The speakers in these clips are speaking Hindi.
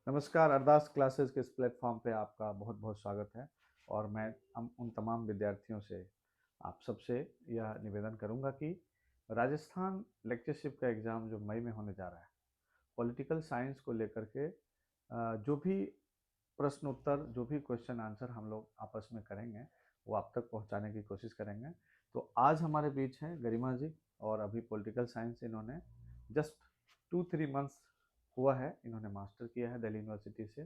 नमस्कार, अरदास क्लासेस के इस प्लेटफॉर्म पे आपका बहुत बहुत स्वागत है। और मैं उन तमाम विद्यार्थियों से आप सबसे यह निवेदन करूंगा कि राजस्थान लेक्चरशिप का एग्ज़ाम जो मई में होने जा रहा है, पॉलिटिकल साइंस को लेकर के जो भी प्रश्न उत्तर, जो भी क्वेश्चन आंसर हम लोग आपस में करेंगे, वो आप तक पहुंचाने की कोशिश करेंगे। तो आज हमारे बीच हैं गरिमा जी, और अभी पॉलिटिकल साइंस इन्होंने जस्ट 2-3 मंथ्स हुआ है, इन्होंने मास्टर किया है दिल्ली यूनिवर्सिटी से।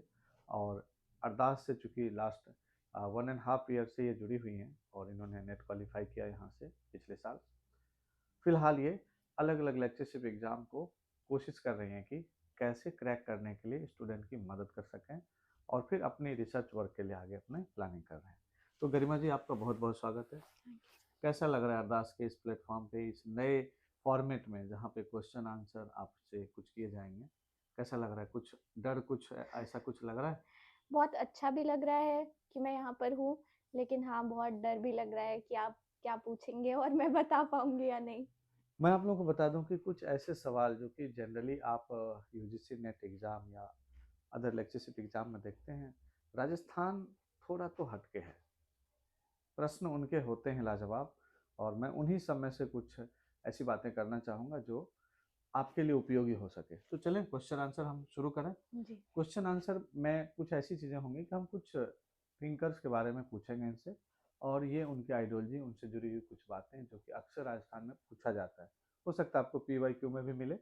और अरदास से चूँकि लास्ट 1.5 ईयर से ये जुड़ी हुई हैं, और इन्होंने नेट क्वालिफाई किया यहाँ से पिछले साल। फिलहाल ये अलग अलग लेक्चरशिप एग्ज़ाम को कोशिश कर रही हैं कि कैसे क्रैक करने के लिए स्टूडेंट की मदद कर सकें, और फिर अपनी रिसर्च वर्क के लिए आगे अपने प्लानिंग कर रहे हैं। तो गरिमा जी, आपका बहुत बहुत स्वागत है। कैसा लग रहा है अरदास के इस प्लेटफॉर्म पे, इस नए फॉर्मेट में, जहाँ पे क्वेश्चन आंसर आपसे कुछ किए जाएंगे? कैसा लग रहा है? कुछ डर, कुछ ऐसा कुछ लग रहा है? बहुत अच्छा भी लग रहा है कि मैं यहाँ पर हूँ, लेकिन हाँ, बहुत डर भी लग रहा है कि आप क्या पूछेंगे और मैं बता पाऊँगी या नहीं। मैं आप लोगों को बता दूं कि कुछ ऐसे सवाल जो कि जनरली आप यूजीसी नेट एग्ज़ाम या अदर लेक्चरशिप एग्ज़ाम में देखते हैं, राजस्थान थोड़ा तो हटके है। प्रश्न उनके होते हैं लाजवाब, और मैं उन्हीं सब में से कुछ ऐसी बातें करना चाहूँगा जो आपके लिए उपयोगी हो सके। तो चलें क्वेश्चन आंसर हम शुरू करें। जी। क्वेश्चन आंसर में कुछ ऐसी चीज़ें होंगी कि हम कुछ थिंकर्स के बारे में पूछेंगे इनसे, और ये उनकी आइडियोलॉजी, उनसे जुड़ी हुई कुछ बातें जो कि अक्सर राजस्थान में पूछा जाता है, हो सकता है आपको पीवाईक्यू में भी मिले,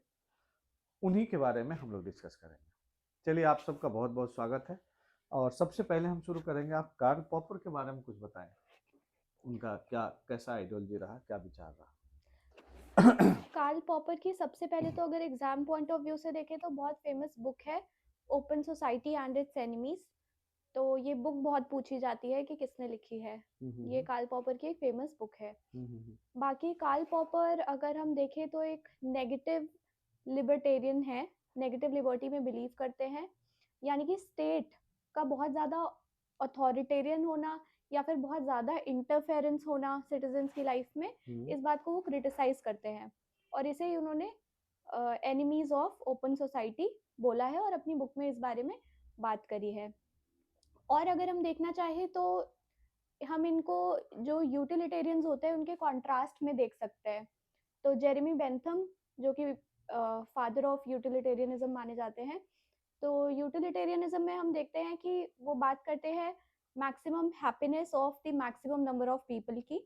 उन्हीं के बारे में हम लोग डिस्कस करेंगे। चलिए, आप सबका बहुत बहुत स्वागत है। और सबसे पहले हम शुरू करेंगे, आप कार्ल पॉपर के बारे में कुछ बताएं। उनका क्या, कैसा आइडियोलॉजी रहा, क्या विचार रहा? कार्ल पॉपर की सबसे पहले तो अगर एग्ज़ाम पॉइंट ऑफ व्यू से देखें तो बहुत फ़ेमस बुक है, open society and it's enemies. तो ये बुक बहुत पूछी जाती है कि किसने लिखी है। हम्म, ये हम्म, कार्ल पॉपर की एक फ़ेमस बुक है। हम्म, बाकी कार्ल पॉपर अगर हम देखें तो एक नेगेटिव लिबर्टेरियन है, नेगेटिव लिबर्टी में बिलीव करते हैं, यानी कि स्टेट का बहुत ज़्यादा अथॉरिटेरियन होना या फिर बहुत ज़्यादा इंटरफेरेंस होना सिटीजन्स की लाइफ में, हम्म। इस बात को वो क्रिटिसाइज करते हैं। और इसे ही उन्होंने एनिमीज ऑफ ओपन सोसाइटी बोला है और अपनी बुक में इस बारे में बात करी है। और अगर हम देखना चाहें तो हम इनको जो यूटिलिटेरियंस होते हैं उनके कॉन्ट्रास्ट में देख सकते हैं। तो जेरेमी बेंथम, जो कि फादर ऑफ यूटिलिटेरियनिज्म माने जाते हैं, तो यूटिलिटेरियनिज्म में हम देखते हैं कि वो बात करते हैं maximum happiness of the maximum number of people की।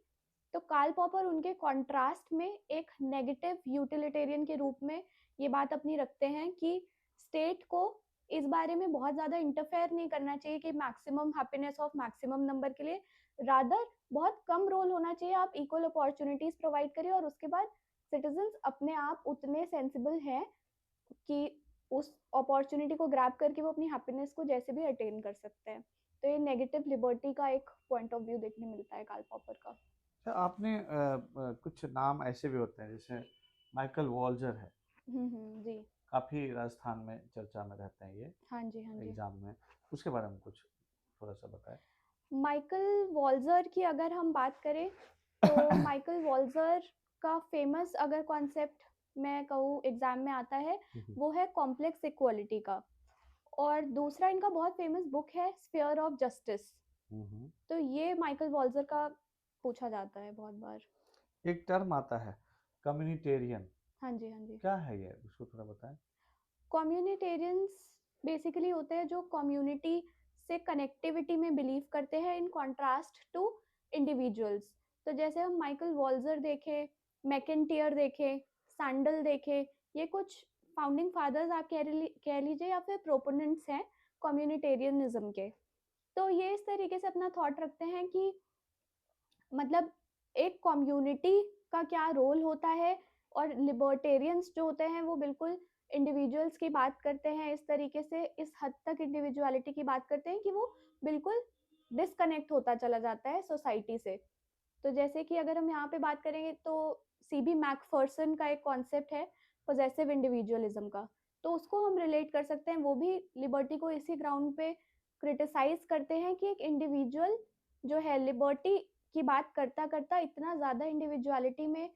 तो कार्ल पॉपर उनके कॉन्ट्रास्ट में एक नेगेटिव यूटिलिटेरियन के रूप में ये बात अपनी रखते हैं कि स्टेट को इस बारे में बहुत ज़्यादा इंटरफेयर नहीं करना चाहिए कि maximum happiness of maximum number के लिए, रादर बहुत कम रोल होना चाहिए, आप इक्वल अपॉर्चुनिटीज प्रोवाइड करिए और उसके बाद सिटीजन्स अपने आप उतने सेंसिबल हैं कि उस अपॉर्चुनिटी को ग्रैब करके वो अपनी हैप्पीनेस को जैसे भी अटेन कर सकते हैं। तो ये नेगेटिव लिबर्टी का एक पॉइंट ऑफ व्यू देखने मिलता है कार्ल पॉपर का। अच्छा, आपने कुछ नाम ऐसे भी होते हैं, जैसे माइकल वॉल्जर है, जी। काफ़ी राजस्थान में चर्चा में रहते हैं ये हाँ जी, हाँ जी। एग्ज़ाम में। उसके बारे में कुछ थोड़ा सा बताएं। माइकल वॉल्जर की अगर हम बात करें तो माइकल वॉल्जर का फेमस अगर कॉन्सेप्ट मैं कहूँ एग्जाम में आता है, वो है कॉम्प्लेक्स इक्वालिटी का। और दूसरा इनका बहुत फेमस बुक है स्फीयर ऑफ जस्टिस। हम्म। तो ये माइकल वॉल्जर का पूछा जाता है बहुत बार। एक टर्म आता है, कम्युनिटेरियन। हाँ जी, हाँ जी। क्या है ये, उसको थोड़ा बताएं। कम्युनिटेरियंस बेसिकली होते हैं जो कम्युनिटी से कनेक्टिविटी में बिलीव करते हैं इन कॉन्ट्रास्ट टू इंडिविजुअल्स। तो जैसे हम माइकल वॉल्जर देखें, मैकेंटियर देखें, सैंडल देखें, ये कुछ फाउंडिंग फादर्स आप कह लीजिए या फिर प्रोपोनेंट्स हैं कम्युनिटेरियनिज्म के। तो ये इस तरीके से अपना थॉट रखते हैं कि मतलब एक कम्युनिटी का क्या रोल होता है, और लिबर्टेरियंस जो होते हैं वो बिल्कुल इंडिविजुअल्स की बात करते हैं, इस तरीके से इस हद तक इंडिविजुअलिटी की बात करते हैं कि वो बिल्कुल डिस्कनेक्ट होता चला जाता है सोसाइटी से। तो जैसे कि अगर हम यहाँ पे बात करेंगे तो सीबी मैकफर्सन का एक कॉन्सेप्ट है पोजेसिव इंडिविजुअलिज्म का, तो उसको हम रिलेट कर सकते हैं। वो भी लिबर्टी को इसी ग्राउंड पे क्रिटिसाइज करते हैं कि एक इंडिविजुअल जो है लिबर्टी की बात करता करता इतना ज़्यादा इंडिविजुअलिटी में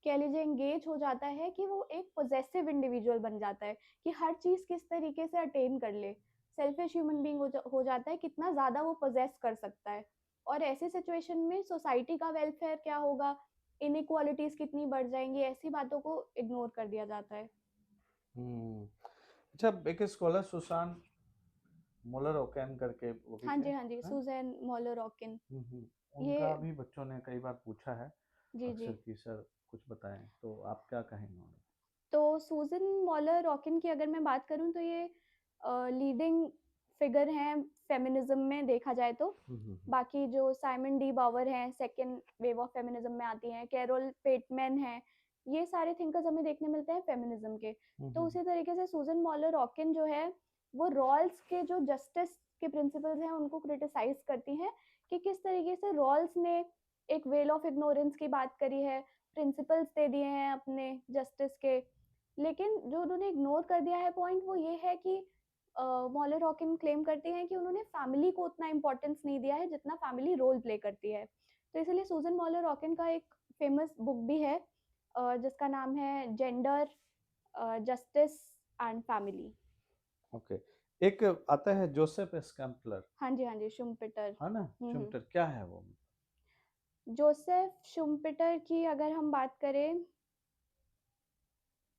कह लीजिए एंगेज हो जाता है कि वो एक पोजेसिव इंडिविजुअल बन जाता है कि हर चीज़ किस तरीके से अटेन कर ले। सेल्फिश ह्यूमन बीइंग हो जाता है, कितना ज़्यादा वो पोजेस कर सकता है। और ऐसी सिचुएशन में सोसाइटी का वेलफेयर क्या होगा, इनइक्वालिटीज़ कितनी बढ़ जाएंगी, ऐसी बातों को इग्नोर कर दिया जाता है। हम्म। अच्छा, एक स्कॉलर सुसान मोलर ओकैन करके वो भी हाँ थे, जी, हाँ जी, हैं? Suzanne Moller rocking. ये उनका भी बच्चों ने कई बार पूछा है जी, जी। अक्सर कि सर कुछ बताएं, तो आप क्या कहेंगे उन्हें? तो सूज़न मॉलर रॉकिन की अगर मैं बात करूँ तो ये लीडिंग फिगर हैं फेमिनिज्म में देखा जाए तो। बाकी जो साइमन डी बावर हैं, सेकंड वेव ऑफ फेमिनिज्म में आती हैं, कैरोल पेटमैन हैं, ये सारे थिंकर्स हमें देखने मिलते हैं फेमिनिज्म के। तो उसी तरीके से सूज़न मॉलर रॉकिन जो है, वो रॉल्स के जो जस्टिस के प्रिंसिपल्स हैं, उनको क्रिटिसाइज़ करती हैं कि किस तरीके से रॉल्स ने एक वेल ऑफ इग्नोरेंस की बात करी है, प्रिंसिपल्स दे दिए हैं अपने जस्टिस के। लेकिन जो उन्होंने इग्नोर कर दिया है पॉइंट, वो ये है कि मॉलर रॉकिन क्लेम करती हैं कि उन्होंने फैमिली को उतना इम्पोर्टेंस नहीं दिया है जितना फैमिली रोल प्ले करती है। तो इसलिए सूजन मॉलर रॉकिन का एक फेमस बुक भी है जिसका नाम है gender, justice and family. Okay. एक आता है जोसेफ स्कैम्पलर, हाँ जी, हाँ जी, शुम्पेटर। है ना? हम्म। शुम्टर क्या है वो? जोसेफ शुम्पेटर की अगर हम बात करें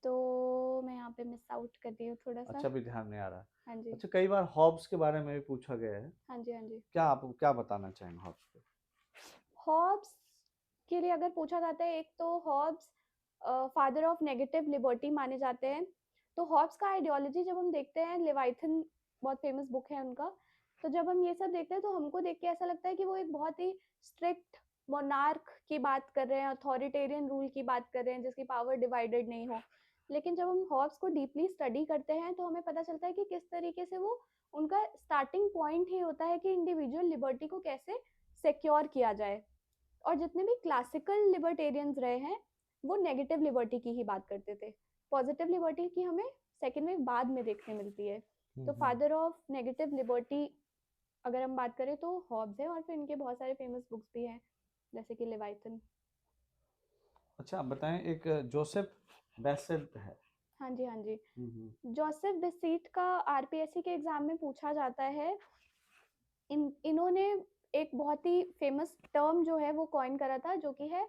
तो मैं यहाँ पे मिस आउट कर रही हूँ थोड़ा सा। अच्छा, भी ध्यान नहीं आ रहा। हाँ जी, अच्छा, कई बार हॉब्स के बारे में भी पूछा गया है, हाँ जी, हाँ जी। क्या आप क्या बताना चाहेंगे हॉब्स पे? हॉब्स के लिए अगर पूछा जाता है, एक तो Hobbes father of negative liberty माने जाते हैं। तो हॉब्स का आइडियोलॉजी जब हम देखते हैं, लेवाइथन बहुत फेमस बुक है उनका। तो जब हम ये सब देखते हैं तो हमको देख के ऐसा लगता है कि वो एक बहुत ही स्ट्रिक्ट मोनार्क की बात कर रहे हैं, अथॉरिटेरियन रूल की बात कर रहे हैं जिसकी पावर डिवाइडेड नहीं हो। लेकिन जब हम हॉब्स को डीपली स्टडी करते हैं तो हमें पता चलता है कि किस तरीके से वो, उनका स्टार्टिंग पॉइंट ही होता है कि इंडिविजुअल लिबर्टी को कैसे सिक्योर किया जाए। और जितने भी क्लासिकल लिबर्टेरियंस रहे हैं, वो नेगेटिव लिबर्टी की ही बात करते थे। पॉजिटिव लिबर्टी की हमें सेकेंड वेव बाद में देखने मिलती है। तो फादर ऑफ नेगेटिव लिबर्टी अगर हम बात करें तो हॉब्स है, और फिर इनके बहुत सारे फेमस बुक्स भी हैं जैसे कि लेवाइथन। अच्छा, आप बताएं, एक जोसेफ बेसेंट है। हाँ जी, हाँ जी। जोसेफ बेसीट का आरपीएससी के एग्जाम में पूछा जाता है। इन्होंने एक बहुत ही फेमस टर्म जो है वो कॉइन करा था, जो कि है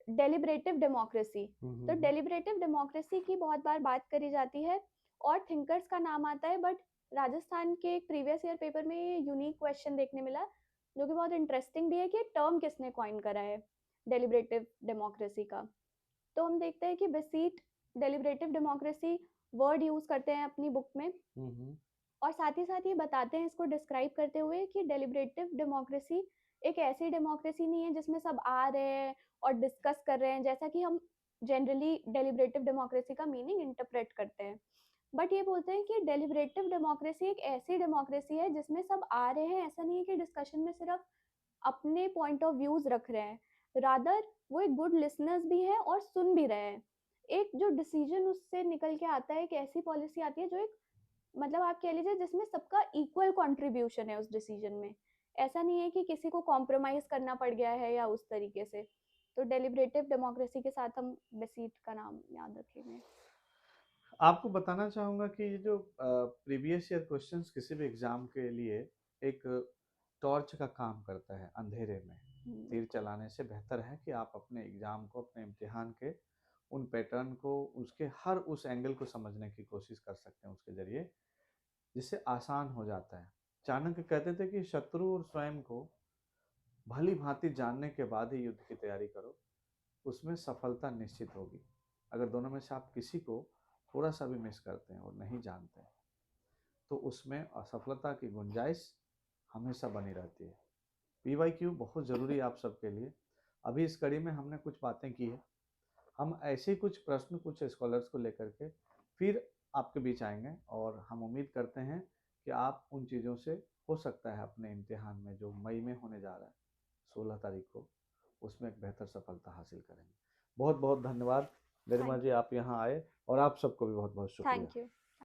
डेलिब्रेटिव डेमोक्रेसी। तो डेलिब्रेटिव डेमोक्रेसी की बहुत बार बात करी जाती है और थिंकर्स का नाम आता है, बट राजस्थान के एक प्रीवियस ईयर पेपर में ये यूनिक क्वेश्चन देखने मिला, जो कि बहुत इंटरेस्टिंग भी है कि टर्म किसने कॉइन करा है डेलिब्रेटिव डेमोक्रेसी का। तो हम देखते हैं कि बेसीट डेलिब्रेटिव डेमोक्रेसी वर्ड यूज करते हैं अपनी बुक में, और साथ ही साथ ये बताते हैं इसको डिस्क्राइब करते हुए कि डेलिब्रेटिव डेमोक्रेसी एक ऐसी डेमोक्रेसी नहीं है जिसमें सब आ रहे हैं और डिस्कस कर रहे हैं, जैसा कि हम जनरली डेलिब्रेटिव डेमोक्रेसी का मीनिंग इंटरप्रेट करते हैं। बट ये बोलते हैं कि डेलिब्रेटिव डेमोक्रेसी एक ऐसी डेमोक्रेसी है जिसमें सब आ रहे हैं, ऐसा नहीं है कि डिस्कशन में सिर्फ अपने पॉइंट ऑफ व्यूज रख रहे हैं, रादर वो एक गुड लिसनर्स भी हैं और सुन भी रहे हैं। एक जो डिसीजन उससे निकल के आता है, एक ऐसी पॉलिसी आती है जो एक, मतलब आप कह लीजिए जिसमें सबका इक्वल कंट्रीब्यूशन है उस डिसीजन में। ऐसा नहीं है कि किसी को कॉम्प्रोमाइज करना पड़ गया है या उस तरीके से। तो डेलिब्रेटिव डेमोक्रेसी के साथ हम बेसीट का नाम याद रखेंगे। आपको बताना चाहूँगा कि ये जो प्रीवियस ईयर क्वेश्चंस किसी भी एग्ज़ाम के लिए एक टॉर्च का काम करता है अंधेरे में। तीर बिल्कुल। चलाने से बेहतर है कि आप अपने एग्ज़ाम को, अपने इम्तिहान के उन पैटर्न को, उसके हर उस एंगल को समझने की कोशिश कर सकते हैं उसके ज़रिए, जिससे आसान हो जाता है। चाणक्य कहते थे कि शत्रु और स्वयं को भली भांति जानने के बाद ही युद्ध की तैयारी करो, उसमें सफलता निश्चित होगी। अगर दोनों में से आप किसी को थोड़ा सा भी मिस करते हैं और नहीं जानते हैं, तो उसमें असफलता की गुंजाइश हमेशा बनी रहती है। पीवाईक्यू बहुत ज़रूरी है आप सबके लिए। अभी इस कड़ी में हमने कुछ बातें की है, हम ऐसे ही कुछ प्रश्न कुछ स्कॉलर्स को लेकर के फिर आपके बीच आएंगे, और हम उम्मीद करते हैं कि आप उन चीज़ों से, हो सकता है अपने इम्तिहान में जो मई में होने जा रहा है 16 तारीख को, उसमें एक बेहतर सफलता हासिल करेंगे। बहुत बहुत धन्यवाद गरिमा थैंक जी, यू। आप यहाँ आए, और आप सबको भी बहुत बहुत शुक्रिया। Thank you.